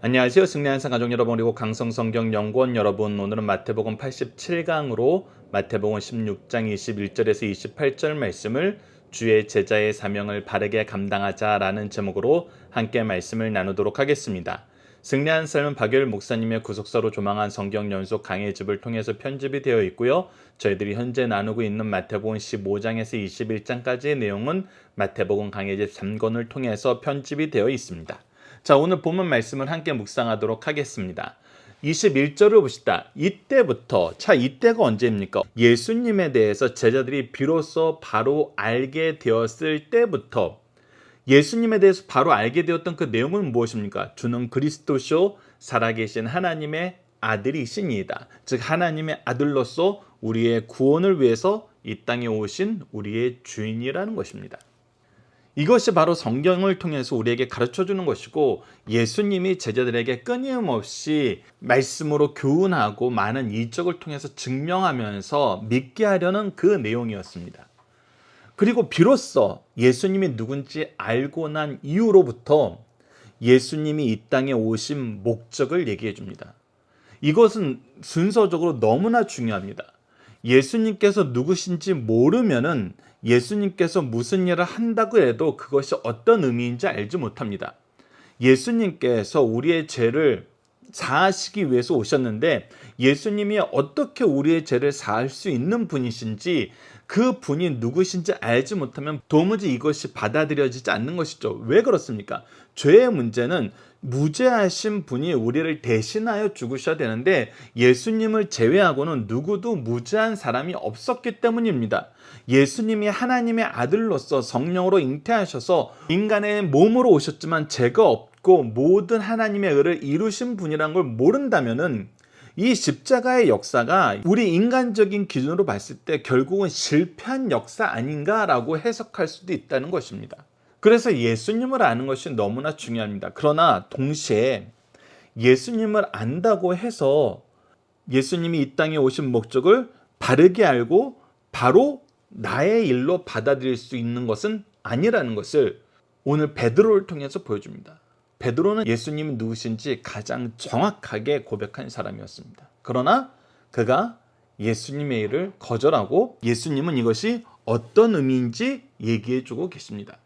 안녕하세요. 승리한 가족 여러분 그리고 강성성경연구원 여러분, 오늘은 마태복음 87강으로 마태복음 16장 21절에서 28절 말씀을 주의 제자의 사명을 바르게 감당하자라는 제목으로 함께 말씀을 나누도록 하겠습니다. 승리한 삶은 박열 목사님의 구속사로 조망한 성경 연속 강해집을 통해서 편집이 되어 있고요. 저희들이 현재 나누고 있는 마태복음 15장에서 21장까지의 내용은 마태복음 강해집 3권을 통해서 편집이 되어 있습니다. 자, 오늘 본문 말씀을 함께 묵상하도록 하겠습니다. 21절을 보시다. 이때부터, 이때가 언제입니까? 예수님에 대해서 제자들이 비로소 바로 알게 되었을 때부터, 예수님에 대해서 바로 알게 되었던 그 내용은 무엇입니까? 주는 그리스도시요 살아계신 하나님의 아들이시니이다. 즉 하나님의 아들로서 우리의 구원을 위해서 이 땅에 오신 우리의 주인이라는 것입니다. 이것이 바로 성경을 통해서 우리에게 가르쳐주는 것이고, 예수님이 제자들에게 끊임없이 말씀으로 교훈하고 많은 이적을 통해서 증명하면서 믿게 하려는 그 내용이었습니다. 그리고 비로소 예수님이 누군지 알고 난 이후로부터 예수님이 이 땅에 오신 목적을 얘기해 줍니다. 이것은 순서적으로 너무나 중요합니다. 예수님께서 누구신지 모르면은 예수님께서 무슨 일을 한다고 해도 그것이 어떤 의미인지 알지 못합니다. 예수님께서 우리의 죄를 사하시기 위해서 오셨는데, 예수님이 어떻게 우리의 죄를 사할 수 있는 분이신지, 그 분이 누구신지 알지 못하면 도무지 이것이 받아들여지지 않는 것이죠. 왜 그렇습니까? 죄의 문제는 무죄하신 분이 우리를 대신하여 죽으셔야 되는데, 예수님을 제외하고는 누구도 무죄한 사람이 없었기 때문입니다. 예수님이 하나님의 아들로서 성령으로 잉태하셔서 인간의 몸으로 오셨지만 죄가 없고 모든 하나님의 의를 이루신 분이라는 걸 모른다면은 이 십자가의 역사가 우리 인간적인 기준으로 봤을 때 결국은 실패한 역사 아닌가라고 해석할 수도 있다는 것입니다. 그래서 예수님을 아는 것이 너무나 중요합니다. 그러나 동시에 예수님을 안다고 해서 예수님이 이 땅에 오신 목적을 바르게 알고 바로 나의 일로 받아들일 수 있는 것은 아니라는 것을 오늘 베드로를 통해서 보여줍니다. 베드로는 예수님이 누구신지 가장 정확하게 고백한 사람이었습니다. 그러나 그가 예수님의 일을 거절하고 예수님은 이것이 어떤 의미인지 얘기해주고 계십니다.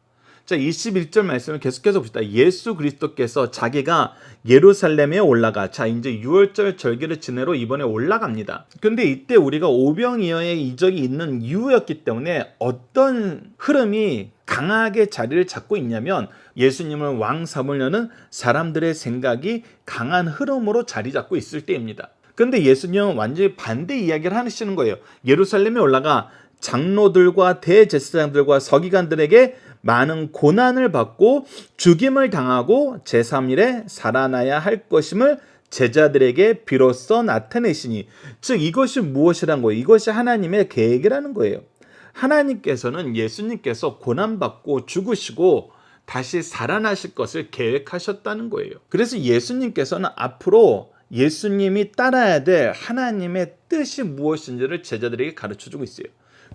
자, 21절 말씀을 계속해서 봅시다. 예수 그리스도께서 자기가 예루살렘에 올라가, 이제 6월절 절기를 지내러 이번에 올라갑니다. 근데 이때 우리가 오병이어의 이적이 있는 이후였기 때문에 어떤 흐름이 강하게 자리를 잡고 있냐면, 예수님을 왕 삼으려는 사람들의 생각이 강한 흐름으로 자리 잡고 있을 때입니다. 근데 예수님은 완전히 반대 이야기를 하시는 거예요. 예루살렘에 올라가 장로들과 대제사장들과 서기관들에게 많은 고난을 받고 죽임을 당하고 제3일에 살아나야 할 것임을 제자들에게 비로소 나타내시니, 즉 이것이 무엇이란 거예요? 이것이 하나님의 계획이라는 거예요. 하나님께서는 예수님께서 고난받고 죽으시고 다시 살아나실 것을 계획하셨다는 거예요. 그래서 예수님께서는 앞으로 예수님이 따라야 될 하나님의 뜻이 무엇인지를 제자들에게 가르쳐주고 있어요.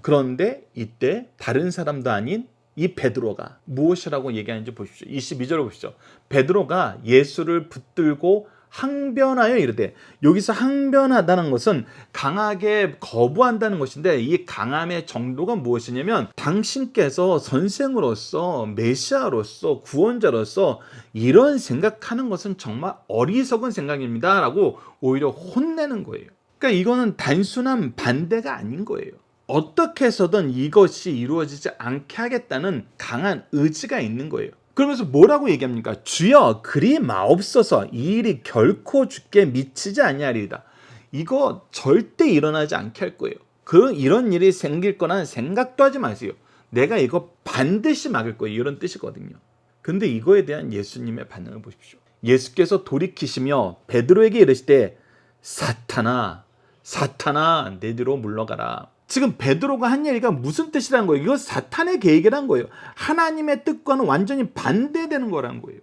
그런데 이때 다른 사람도 아닌 이 베드로가 무엇이라고 얘기하는지 보십시오. 22절을 보십시오. 베드로가 예수를 붙들고 항변하여 이르되, 여기서 항변하다는 것은 강하게 거부한다는 것인데, 이 강함의 정도가 무엇이냐면 당신께서 선생으로서 메시아로서 구원자로서 이런 생각하는 것은 정말 어리석은 생각입니다 라고 오히려 혼내는 거예요. 그러니까 이거는 단순한 반대가 아닌 거예요. 어떻게 해서든 이것이 이루어지지 않게 하겠다는 강한 의지가 있는 거예요. 그러면서 뭐라고 얘기합니까? 주여 그리 마옵소서, 이 일이 결코 주께 미치지 아니하리이다. 이거 절대 일어나지 않게 할 거예요. 이런 일이 생길 거란 생각도 하지 마세요. 내가 이거 반드시 막을 거예요. 이런 뜻이거든요. 근데 이거에 대한 예수님의 반응을 보십시오. 예수께서 돌이키시며 베드로에게 이르시되 사탄아 내 뒤로 물러가라. 지금 베드로가 한 얘기가 무슨 뜻이라는 거예요? 이거 사탄의 계획이란 거예요. 하나님의 뜻과는 완전히 반대되는 거란 거예요.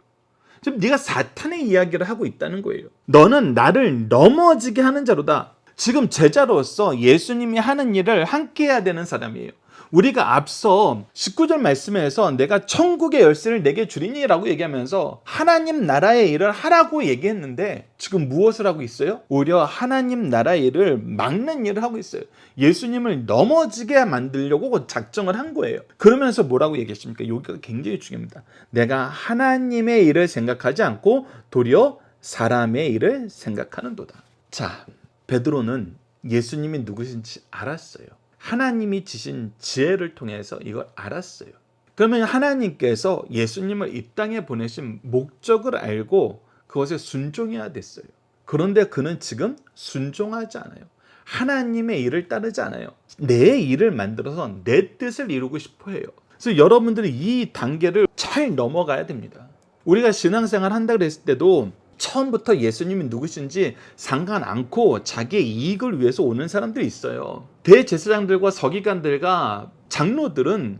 지금 네가 사탄의 이야기를 하고 있다는 거예요. 너는 나를 넘어지게 하는 자로다. 지금 제자로서 예수님이 하는 일을 함께 해야 되는 사람이에요. 우리가 앞서 19절 말씀에서 내가 천국의 열쇠를 내게 주리니 라고 얘기하면서 하나님 나라의 일을 하라고 얘기했는데 지금 무엇을 하고 있어요? 오히려 하나님 나라의 일을 막는 일을 하고 있어요. 예수님을 넘어지게 만들려고 작정을 한 거예요. 그러면서 뭐라고 얘기했습니까? 여기가 굉장히 중요합니다. 내가 하나님의 일을 생각하지 않고 도리어 사람의 일을 생각하는도다. 자, 베드로는 예수님이 누구신지 알았어요. 하나님이 지신 지혜를 통해서 이걸 알았어요. 그러면 하나님께서 예수님을 이 땅에 보내신 목적을 알고 그것에 순종해야 됐어요. 그런데 그는 지금 순종하지 않아요. 하나님의 일을 따르지 않아요. 내 일을 만들어서 내 뜻을 이루고 싶어 해요. 그래서 여러분들이 이 단계를 잘 넘어가야 됩니다. 우리가 신앙생활 한다 그랬을 때도 처음부터 예수님이 누구신지 상관 않고 자기의 이익을 위해서 오는 사람들이 있어요. 대제사장들과 서기관들과 장로들은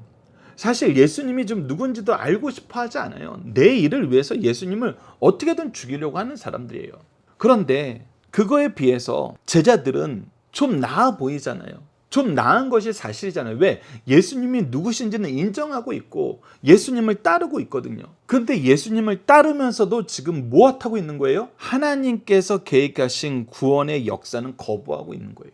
사실 예수님이 좀 누군지도 알고 싶어 하지 않아요. 내 일을 위해서 예수님을 어떻게든 죽이려고 하는 사람들이에요. 그런데 그거에 비해서 제자들은 좀 나아 보이잖아요. 좀 나은 것이 사실이잖아요. 왜? 예수님이 누구신지는 인정하고 있고 예수님을 따르고 있거든요. 그런데 예수님을 따르면서도 지금 무엇하고 있는 거예요? 하나님께서 계획하신 구원의 역사는 거부하고 있는 거예요.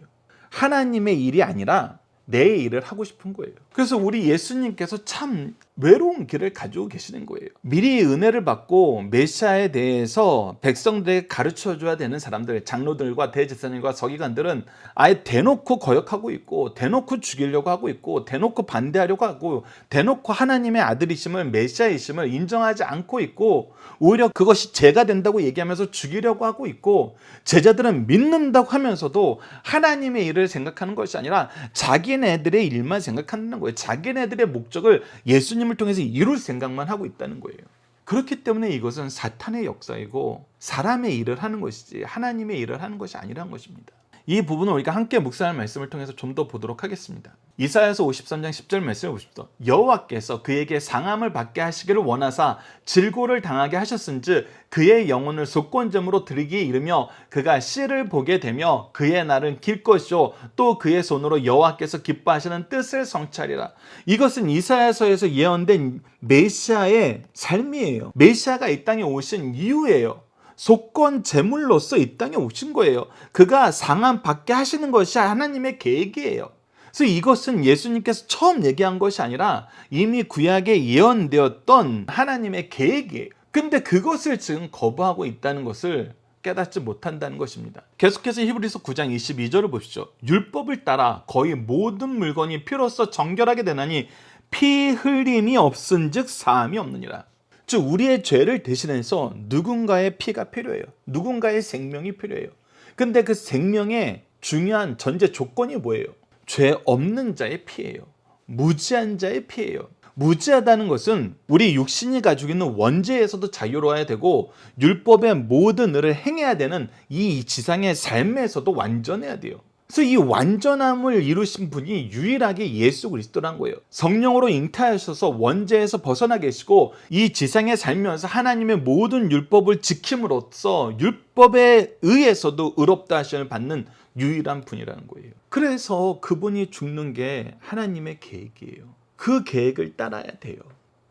하나님의 일이 아니라 내 일을 하고 싶은 거예요. 그래서 우리 예수님께서 참 외로운 길을 가지고 계시는 거예요. 미리 은혜를 받고 메시아에 대해서 백성들에게 가르쳐줘야 되는 사람들, 장로들과 대제사장들과 서기관들은 아예 대놓고 거역하고 있고 대놓고 죽이려고 하고 있고 대놓고 반대하려고 하고 대놓고 하나님의 아들이심을 메시아이심을 인정하지 않고 있고 오히려 그것이 죄가 된다고 얘기하면서 죽이려고 하고 있고 제자들은 믿는다고 하면서도 하나님의 일을 생각하는 것이 아니라 자기네들의 일만 생각하는 거예요. 자기네들의 목적을 예수님을 통해서 이룰 생각만 하고 있다는 거예요. 그렇기 때문에 이것은 사탄의 역사이고 사람의 일을 하는 것이지 하나님의 일을 하는 것이 아니라는 것입니다. 이 부분을 우리가 함께 묵상할 말씀을 통해서 좀 더 보도록 하겠습니다. 이사야서 53장 10절 말씀을 보십시오. 여호와께서 그에게 상함을 받게 하시기를 원하사 질고를 당하게 하셨은즉 그의 영혼을 속건점으로 들이기에 이르며 그가 씨를 보게 되며 그의 날은 길 것이요 또 그의 손으로 여호와께서 기뻐하시는 뜻을 성취하리라. 이것은 이사야서에서 예언된 메시아의 삶이에요. 메시아가 이 땅에 오신 이유예요. 속건 제물로서 이 땅에 오신 거예요. 그가 상함 받게 하시는 것이 하나님의 계획이에요. 그래서 이것은 예수님께서 처음 얘기한 것이 아니라 이미 구약에 예언되었던 하나님의 계획이에요. 근데 그것을 지금 거부하고 있다는 것을 깨닫지 못한다는 것입니다. 계속해서 히브리서 9장 22절을 보시죠. 율법을 따라 거의 모든 물건이 피로써 정결하게 되나니 피 흘림이 없은즉 사함이 없느니라. 즉 우리의 죄를 대신해서 누군가의 피가 필요해요. 누군가의 생명이 필요해요. 근데 그 생명의 중요한 전제 조건이 뭐예요? 죄 없는 자의 피예요. 무지한 자의 피예요. 무지하다는 것은 우리 육신이 가지고 있는 원죄에서도 자유로워야 되고 율법의 모든 을을 행해야 되는 이 지상의 삶에서도 완전해야 돼요. 그래서 이 완전함을 이루신 분이 유일하게 예수 그리스도란 거예요. 성령으로 잉태하셔서 원죄에서 벗어나 계시고 이 지상에 살면서 하나님의 모든 율법을 지킴으로써 율법에 의해서도 의롭다 하심을 받는 유일한 분이라는 거예요. 그래서 그분이 죽는 게 하나님의 계획이에요. 그 계획을 따라야 돼요.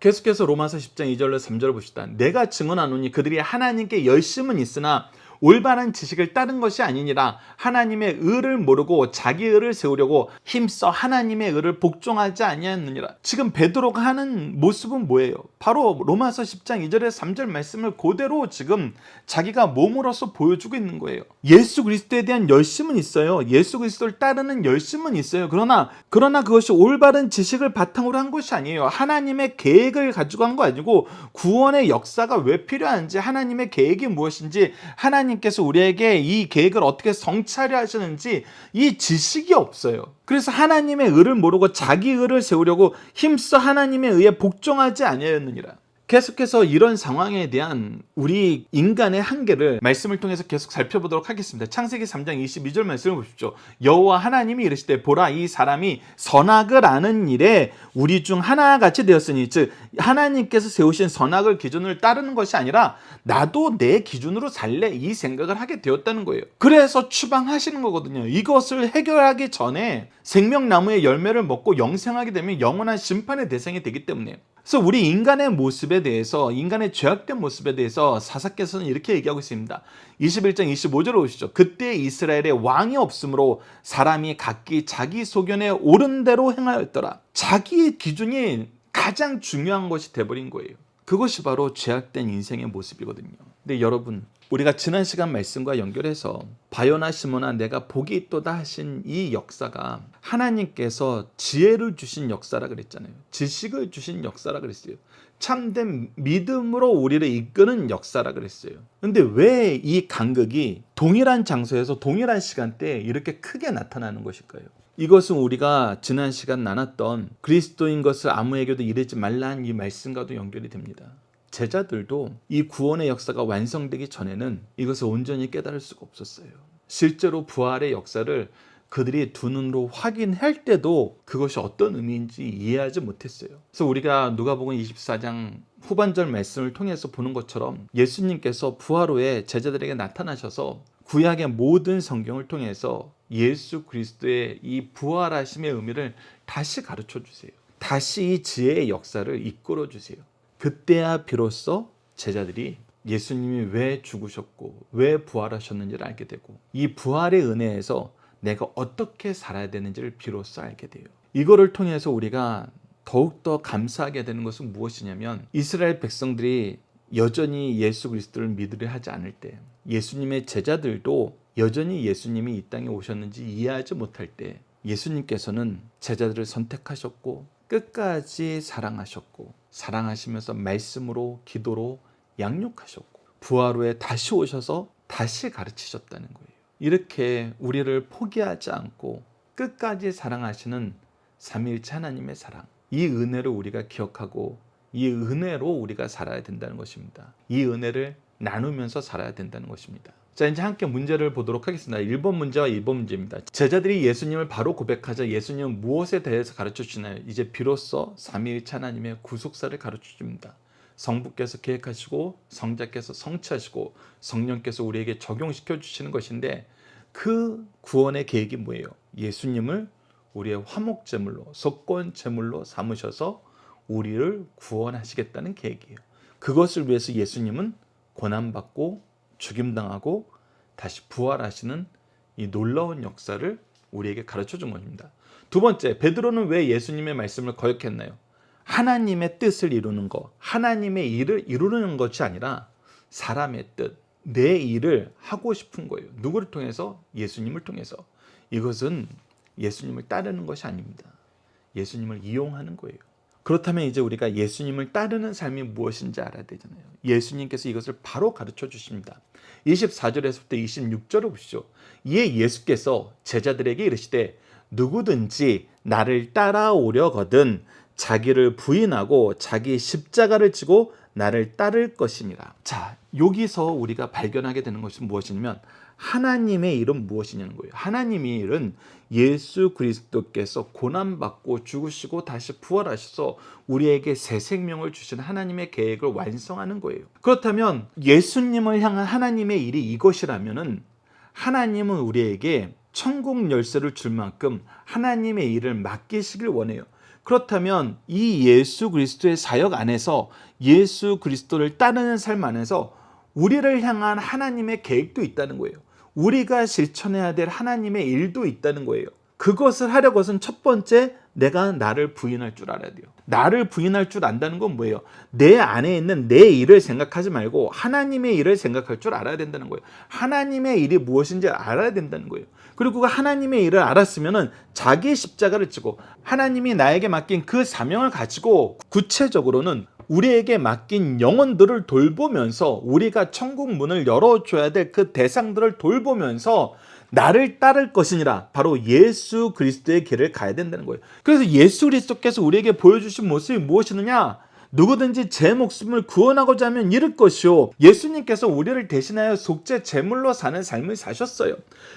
계속해서 로마서 10장 2절로 3절을 봅시다. 내가 증언하노니 그들이 하나님께 열심은 있으나 올바른 지식을 따른 것이 아니니라. 하나님의 의를 모르고 자기 의를 세우려고 힘써 하나님의 의를 복종하지 아니하느니라. 지금 베드로가 하는 모습은 뭐예요? 바로 로마서 10장 2절에서 3절 말씀을 그대로 지금 자기가 몸으로서 보여주고 있는 거예요. 예수 그리스도에 대한 열심은 있어요. 예수 그리스도를 따르는 열심은 있어요. 그러나 그것이 올바른 지식을 바탕으로 한 것이 아니에요. 하나님의 계획을 가지고 한 거 아니고 구원의 역사가 왜 필요한지 하나님의 계획이 무엇인지 하나님께서 우리에게 이 계획을 어떻게 성취하려 하시는지 이 지식이 없어요. 그래서 하나님의 의를 모르고 자기 의를 세우려고 힘써 하나님의 의에 복종하지 아니하였느니라. 계속해서 이런 상황에 대한 우리 인간의 한계를 말씀을 통해서 계속 살펴보도록 하겠습니다. 창세기 3장 22절 말씀을 보십시오. 여호와 하나님이 이르시되 보라 이 사람이 선악을 아는 일에 우리 중 하나같이 되었으니 즉 하나님께서 세우신 선악을 기준을 따르는 것이 아니라 나도 내 기준으로 살래 이 생각을 하게 되었다는 거예요. 그래서 추방하시는 거거든요. 이것을 해결하기 전에 생명나무의 열매를 먹고 영생하게 되면 영원한 심판의 대상이 되기 때문에 그래서 우리 인간의 모습에 대해서 인간의 죄악된 모습에 대해서 사사께서는 이렇게 얘기하고 있습니다. 21장 25절을 보시죠. 그때 이스라엘에 왕이 없으므로 사람이 각기 자기 소견에 옳은 대로 행하였더라. 자기의 기준이 가장 중요한 것이 돼버린 거예요. 그것이 바로 죄악된 인생의 모습이거든요. 근데 여러분 우리가 지난 시간 말씀과 연결해서 바요나 시몬아 내가 복이 있도다 하신 이 역사가 하나님께서 지혜를 주신 역사라 그랬잖아요. 지식을 주신 역사라 그랬어요. 참된 믿음으로 우리를 이끄는 역사라 그랬어요. 근데 왜 이 간극이 동일한 장소에서 동일한 시간대에 이렇게 크게 나타나는 것일까요? 이것은 우리가 지난 시간 나눴던 그리스도인 것을 아무에게도 이르지 말라는 이 말씀과도 연결이 됩니다. 제자들도 이 구원의 역사가 완성되기 전에는 이것을 온전히 깨달을 수가 없었어요. 실제로 부활의 역사를 그들이 두 눈으로 확인할 때도 그것이 어떤 의미인지 이해하지 못했어요. 그래서 우리가 누가복음 24장 후반절 말씀을 통해서 보는 것처럼 예수님께서 부활 후에 제자들에게 나타나셔서 구약의 모든 성경을 통해서 예수 그리스도의 이 부활하심의 의미를 다시 가르쳐 주세요. 다시 이 지혜의 역사를 이끌어 주세요. 그때야 비로소 제자들이 예수님이 왜 죽으셨고 왜 부활하셨는지를 알게 되고 이 부활의 은혜에서 내가 어떻게 살아야 되는지를 비로소 알게 돼요. 이거를 통해서 우리가 더욱더 감사하게 되는 것은 무엇이냐면 이스라엘 백성들이 여전히 예수 그리스도를 믿으려 하지 않을 때 예수님의 제자들도 여전히 예수님이 이 땅에 오셨는지 이해하지 못할 때 예수님께서는 제자들을 선택하셨고 끝까지 사랑하셨고 사랑하시면서 말씀으로 기도로 양육하셨고 부활 후에 다시 오셔서 다시 가르치셨다는 거예요. 이렇게 우리를 포기하지 않고 끝까지 사랑하시는 삼위일체 하나님의 사랑, 이 은혜를 우리가 기억하고 이 은혜로 우리가 살아야 된다는 것입니다. 이 은혜를 나누면서 살아야 된다는 것입니다. 자, 이제 함께 문제를 보도록 하겠습니다. 1번 문제와 2번 문제입니다. 제자들이 예수님을 바로 고백하자 예수님은 무엇에 대해서 가르쳐 주시나요? 이제 비로소 삼위일체 하나님의 구속사를 가르쳐 줍니다. 성부께서 계획하시고 성자께서 성취하시고 성령께서 우리에게 적용시켜 주시는 것인데 그 구원의 계획이 뭐예요? 예수님을 우리의 화목제물로 속건제물로 삼으셔서 우리를 구원하시겠다는 계획이에요. 그것을 위해서 예수님은 고난받고 죽임당하고 다시 부활하시는 이 놀라운 역사를 우리에게 가르쳐 준 겁니다. 두 번째, 베드로는 왜 예수님의 말씀을 거역했나요? 하나님의 뜻을 이루는 것, 하나님의 일을 이루는 것이 아니라 사람의 뜻, 내 일을 하고 싶은 거예요. 누구를 통해서? 예수님을 통해서. 이것은 예수님을 따르는 것이 아닙니다. 예수님을 이용하는 거예요. 그렇다면 이제 우리가 예수님을 따르는 삶이 무엇인지 알아야 되잖아요. 예수님께서 이것을 바로 가르쳐 주십니다. 24절에서부터 26절을 보시죠. 이에 예수께서 제자들에게 이르시되 누구든지 나를 따라오려거든 자기를 부인하고 자기 십자가를 지고 나를 따를 것이니라. 자, 여기서 우리가 발견하게 되는 것은 무엇이냐면 하나님의 일은 무엇이냐는 거예요. 하나님의 일은 예수 그리스도께서 고난받고 죽으시고 다시 부활하셔서 우리에게 새 생명을 주신 하나님의 계획을 완성하는 거예요. 그렇다면 예수님을 향한 하나님의 일이 이것이라면은 하나님은 우리에게 천국 열쇠를 줄 만큼 하나님의 일을 맡기시길 원해요. 그렇다면 이 예수 그리스도의 사역 안에서 예수 그리스도를 따르는 삶 안에서 우리를 향한 하나님의 계획도 있다는 거예요. 우리가 실천해야 될 하나님의 일도 있다는 거예요. 그것을 하려고 해서는 첫 번째, 내가 나를 부인할 줄 알아야 돼요. 나를 부인할 줄 안다는 건 뭐예요? 내 안에 있는 내 일을 생각하지 말고 하나님의 일을 생각할 줄 알아야 된다는 거예요. 하나님의 일이 무엇인지 알아야 된다는 거예요. 그리고 그 하나님의 일을 알았으면 자기의 십자가를 지고 하나님이 나에게 맡긴 그 사명을 가지고 구체적으로는 우리에게 맡긴 영혼들을 돌보면서 우리가 천국 문을 열어줘야 될 그 대상들을 돌보면서 나를 따를 것이니라. 바로 예수 그리스도의 길을 가야 된다는 거예요. 그래서 예수 그리스도께서 우리에게 보여주신 모습이 무엇이느냐? 누구든지 제 목숨을 구원하고자 하면 잃을 것이요. 예수님께서 우리를 대신하여 속죄 제물로 사는 삶을 사셨어요.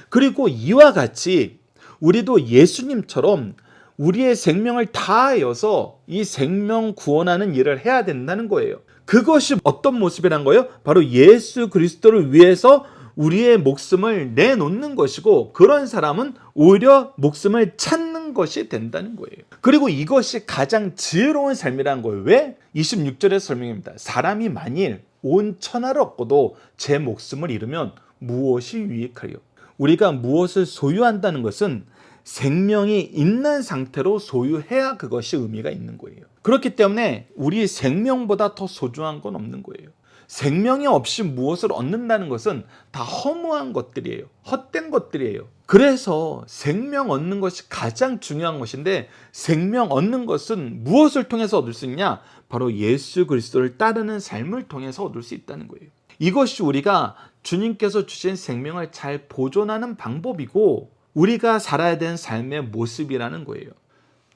그리고 이와 같이 우리도 예수님처럼 우리의 생명을 다하여서 이 생명 구원하는 일을 해야 된다는 거예요. 그것이 어떤 모습이란 거예요? 바로 예수 그리스도를 위해서 우리의 목숨을 내놓는 것이고, 그런 사람은 오히려 목숨을 찾는 것이 된다는 거예요. 그리고 이것이 가장 지혜로운 삶이라는 거예요. 왜? 26절에 설명입니다. 사람이 만일 온 천하를 얻고도 제 목숨을 잃으면 무엇이 유익하리요? 우리가 무엇을 소유한다는 것은 생명이 있는 상태로 소유해야 그것이 의미가 있는 거예요. 그렇기 때문에 우리 생명보다 더 소중한 건 없는 거예요. 생명이 없이 무엇을 얻는다는 것은 다 허무한 것들이에요. 헛된 것들이에요. 그래서 생명 얻는 것이 가장 중요한 것인데, 생명 얻는 것은 무엇을 통해서 얻을 수 있냐? 바로 예수 그리스도를 따르는 삶을 통해서 얻을 수 있다는 거예요. 이것이 우리가 주님께서 주신 생명을 잘 보존하는 방법이고, 우리가 살아야 되는 삶의 모습이라는 거예요.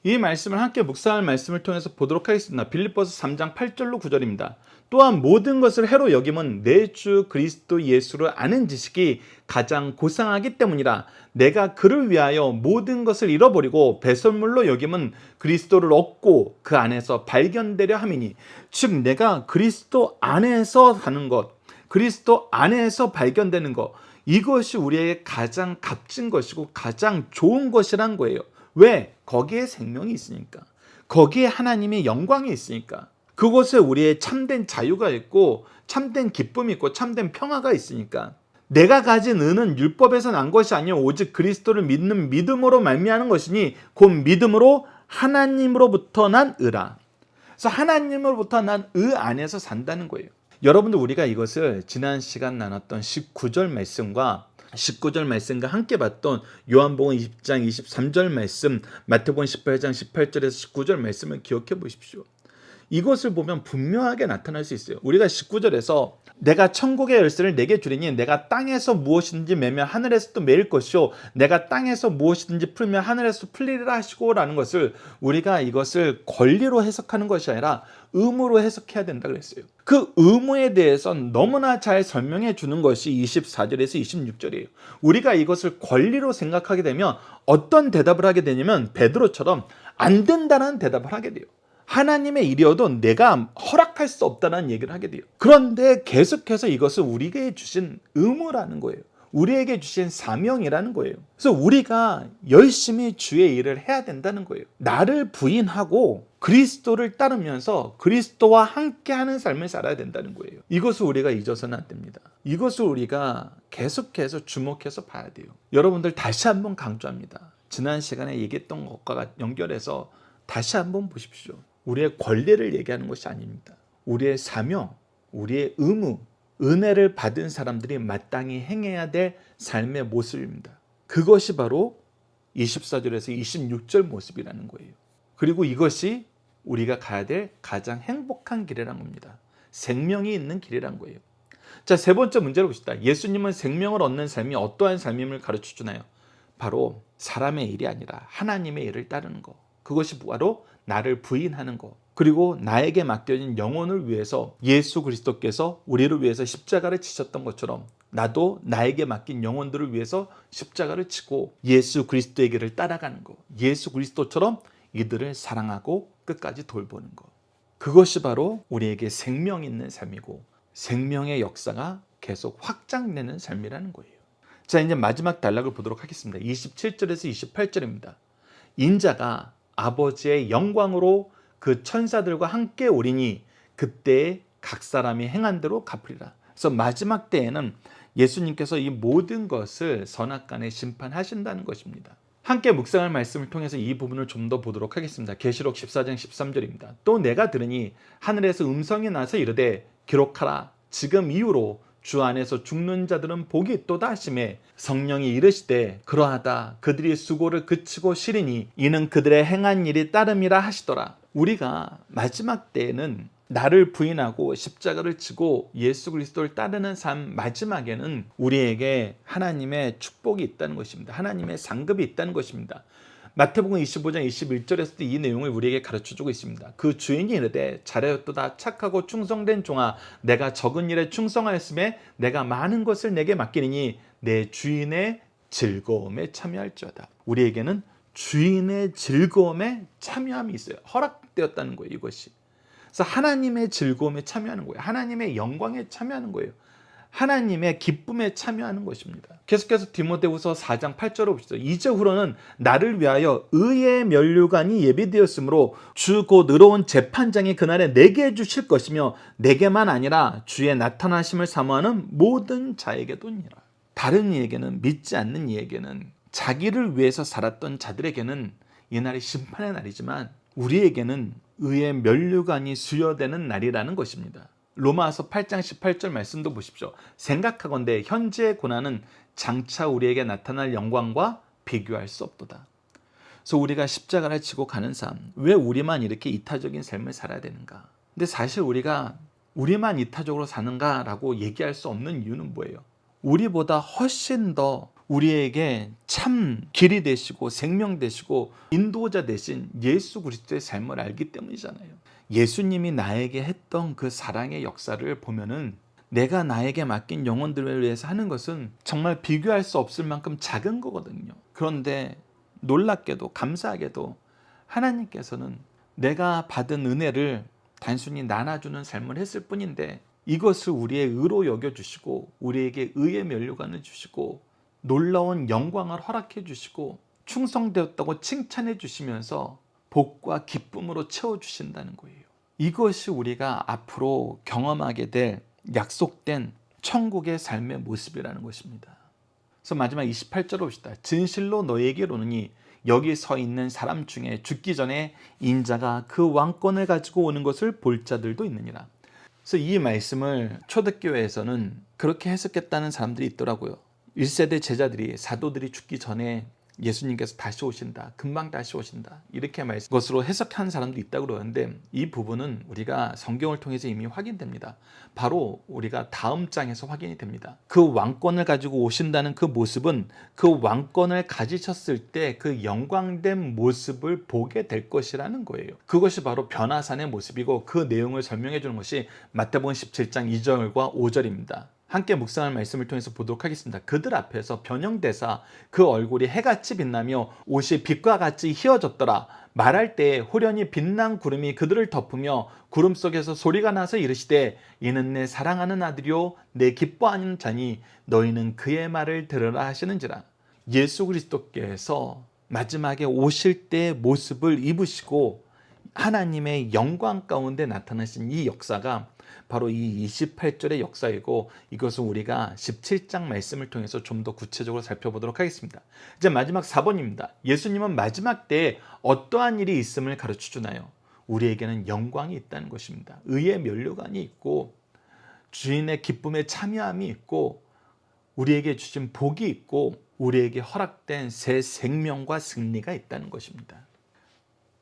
이 말씀을 함께 묵상할 말씀을 통해서 보도록 하겠습니다. 빌립보서 3장 8절로 9절입니다. 또한 모든 것을 해로 여김은 내 주 그리스도 예수를 아는 지식이 가장 고상하기 때문이라. 내가 그를 위하여 모든 것을 잃어버리고 배설물로 여김은 그리스도를 얻고 그 안에서 발견되려 함이니. 즉 내가 그리스도 안에서 사는 것, 그리스도 안에서 발견되는 것, 이것이 우리에게 가장 값진 것이고 가장 좋은 것이란 거예요. 왜? 거기에 생명이 있으니까. 거기에 하나님의 영광이 있으니까. 그곳에 우리의 참된 자유가 있고 참된 기쁨이 있고 참된 평화가 있으니까. 내가 가진 의는 율법에서 난 것이 아니요 오직 그리스도를 믿는 믿음으로 말미암는 것이니 곧 믿음으로 하나님으로부터 난 의라. 그래서 하나님으로부터 난 의 안에서 산다는 거예요. 여러분들, 우리가 이것을 지난 시간 나눴던 19절 말씀과 함께 봤던 요한복음 20장 23절 말씀, 마태복음 18장 18절에서 19절 말씀을 기억해 보십시오. 이것을 보면 분명하게 나타날 수 있어요. 우리가 19절에서 내가 천국의 열쇠를 내게 주리니 내가 땅에서 무엇이든지 매면 하늘에서도 매일 것이요 내가 땅에서 무엇이든지 풀면 하늘에서 풀리리라 하시고 라는 것을, 우리가 이것을 권리로 해석하는 것이 아니라 의무로 해석해야 된다 그랬어요. 그 의무에 대해서 너무나 잘 설명해 주는 것이 24절에서 26절이에요. 우리가 이것을 권리로 생각하게 되면 어떤 대답을 하게 되냐면 베드로처럼 안 된다는 대답을 하게 돼요. 하나님의 일이어도 내가 허락할 수 없다는 얘기를 하게 돼요. 그런데 계속해서 이것은 우리에게 주신 의무라는 거예요. 우리에게 주신 사명이라는 거예요. 그래서 우리가 열심히 주의 일을 해야 된다는 거예요. 나를 부인하고 그리스도를 따르면서 그리스도와 함께하는 삶을 살아야 된다는 거예요. 이것을 우리가 잊어서는 안 됩니다. 이것을 우리가 계속해서 주목해서 봐야 돼요. 여러분들, 다시 한번 강조합니다. 지난 시간에 얘기했던 것과 연결해서 다시 한번 보십시오. 우리의 권리를 얘기하는 것이 아닙니다. 우리의 사명, 우리의 의무, 은혜를 받은 사람들이 마땅히 행해야 될 삶의 모습입니다. 그것이 바로 24절에서 26절 모습이라는 거예요. 그리고 이것이 우리가 가야 될 가장 행복한 길이란 겁니다. 생명이 있는 길이란 거예요. 자, 세 번째 문제를 봅시다. 예수님은 생명을 얻는 삶이 어떠한 삶임을 가르쳐 주나요? 바로 사람의 일이 아니라 하나님의 일을 따르는 것. 그것이 바로 나를 부인하는 것, 그리고 나에게 맡겨진 영혼을 위해서 예수 그리스도께서 우리를 위해서 십자가를 치셨던 것처럼 나도 나에게 맡긴 영혼들을 위해서 십자가를 치고 예수 그리스도의 길을 따라가는 것, 예수 그리스도처럼 이들을 사랑하고 끝까지 돌보는 것. 그것이 바로 우리에게 생명 있는 삶이고 생명의 역사가 계속 확장되는 삶이라는 거예요. 자, 이제 마지막 단락을 보도록 하겠습니다. 27절에서 28절입니다. 인자가 아버지의 영광으로 그 천사들과 함께 오리니 그때 각 사람이 행한 대로 갚으리라. 그래서 마지막 때에는 예수님께서 이 모든 것을 선악간에 심판하신다는 것입니다. 함께 묵상할 말씀을 통해서 이 부분을 좀 더 보도록 하겠습니다. 계시록 14장 13절입니다. 또 내가 들으니 하늘에서 음성이 나서 이르되 기록하라. 지금 이후로 주 안에서 죽는 자들은 복이 있도다 하시매 성령이 이르시되 그러하다. 그들이 수고를 그치고 쉬리니 이는 그들의 행한 일이 따름이라 하시더라. 우리가 마지막 때에는 나를 부인하고 십자가를 지고 예수 그리스도를 따르는 삶 마지막에는 우리에게 하나님의 축복이 있다는 것입니다. 하나님의 상급이 있다는 것입니다. 마태복음 25장 21절에서도 이 내용을 우리에게 가르쳐주고 있습니다. 그 주인이 이르되 잘하였도다 착하고 충성된 종아 내가 적은 일에 충성하였음에 내가 많은 것을 내게 맡기니 내 주인의 즐거움에 참여할지어다. 우리에게는 주인의 즐거움에 참여함이 있어요. 허락되었다는 거예요. 이것이. 그래서 하나님의 즐거움에 참여하는 거예요. 하나님의 영광에 참여하는 거예요. 하나님의 기쁨에 참여하는 것입니다. 계속해서 디모데후서 4장 8절을 봅시다. 이제후로는 나를 위하여 의의 면류관이 예비되었으므로 주 곧 의로운 재판장이 그날에 내게 주실 것이며 내게만 아니라 주의 나타나심을 사모하는 모든 자에게도니라. 다른 이에게는, 믿지 않는 이에게는, 자기를 위해서 살았던 자들에게는 이날이 심판의 날이지만 우리에게는 의의 면류관이 수여되는 날이라는 것입니다. 로마서 8장 18절 말씀도 보십시오. 생각하건대 현재의 고난은 장차 우리에게 나타날 영광과 비교할 수 없도다. 그래서 우리가 십자가를 지고 가는 삶, 왜 우리만 이렇게 이타적인 삶을 살아야 되는가? 근데 사실 우리가 우리만 이타적으로 사는가라고 얘기할 수 없는 이유는 뭐예요? 우리보다 훨씬 더 우리에게 참 길이 되시고 생명 되시고 인도자 되신 예수 그리스도의 삶을 알기 때문이잖아요. 예수님이 나에게 했던 그 사랑의 역사를 보면은 내가 나에게 맡긴 영혼들을 위해서 하는 것은 정말 비교할 수 없을 만큼 작은 거거든요. 그런데 놀랍게도 감사하게도 하나님께서는 내가 받은 은혜를 단순히 나눠주는 삶을 했을 뿐인데 이것을 우리의 의로 여겨주시고 우리에게 의의 면류관을 주시고 놀라운 영광을 허락해 주시고 충성되었다고 칭찬해 주시면서 복과 기쁨으로 채워주신다는 거예요. 이것이 우리가 앞으로 경험하게 될 약속된 천국의 삶의 모습이라는 것입니다. 그래서 마지막 28절 봅시다. 진실로 너희에게 이르노니 여기 서 있는 사람 중에 죽기 전에 인자가 그 왕권을 가지고 오는 것을 볼 자들도 있느니라. 그래서 이 말씀을 초대교회에서는 그렇게 해석했다는 사람들이 있더라고요. 1세대 제자들이, 사도들이 죽기 전에 예수님께서 다시 오신다, 금방 다시 오신다, 이렇게 것으로 해석한 사람도 있다고 그러는데 이 부분은 우리가 성경을 통해서 이미 확인됩니다. 바로 우리가 다음 장에서 확인이 됩니다. 그 왕권을 가지고 오신다는 그 모습은 그 왕권을 가지셨을 때 그 영광된 모습을 보게 될 것이라는 거예요. 그것이 바로 변화산의 모습이고 그 내용을 설명해 주는 것이 마태복음 17장 2절과 5절입니다. 함께 묵상할 말씀을 통해서 보도록 하겠습니다. 그들 앞에서 변형되사 그 얼굴이 해같이 빛나며 옷이 빛과 같이 희어졌더라. 말할 때에 호련히 빛난 구름이 그들을 덮으며 구름 속에서 소리가 나서 이르시되 이는 내 사랑하는 아들이요 내 기뻐하는 자니 너희는 그의 말을 들으라 하시는지라. 예수 그리스도께서 마지막에 오실 때의 모습을 입으시고 하나님의 영광 가운데 나타나신 이 역사가 바로 이 28절의 역사이고 이것은 우리가 17장 말씀을 통해서 좀 더 구체적으로 살펴보도록 하겠습니다. 이제 마지막 4번입니다. 예수님은 마지막 때에 어떠한 일이 있음을 가르쳐 주나요? 우리에게는 영광이 있다는 것입니다. 의의 면류관이 있고 주인의 기쁨에 참여함이 있고 우리에게 주신 복이 있고 우리에게 허락된 새 생명과 승리가 있다는 것입니다.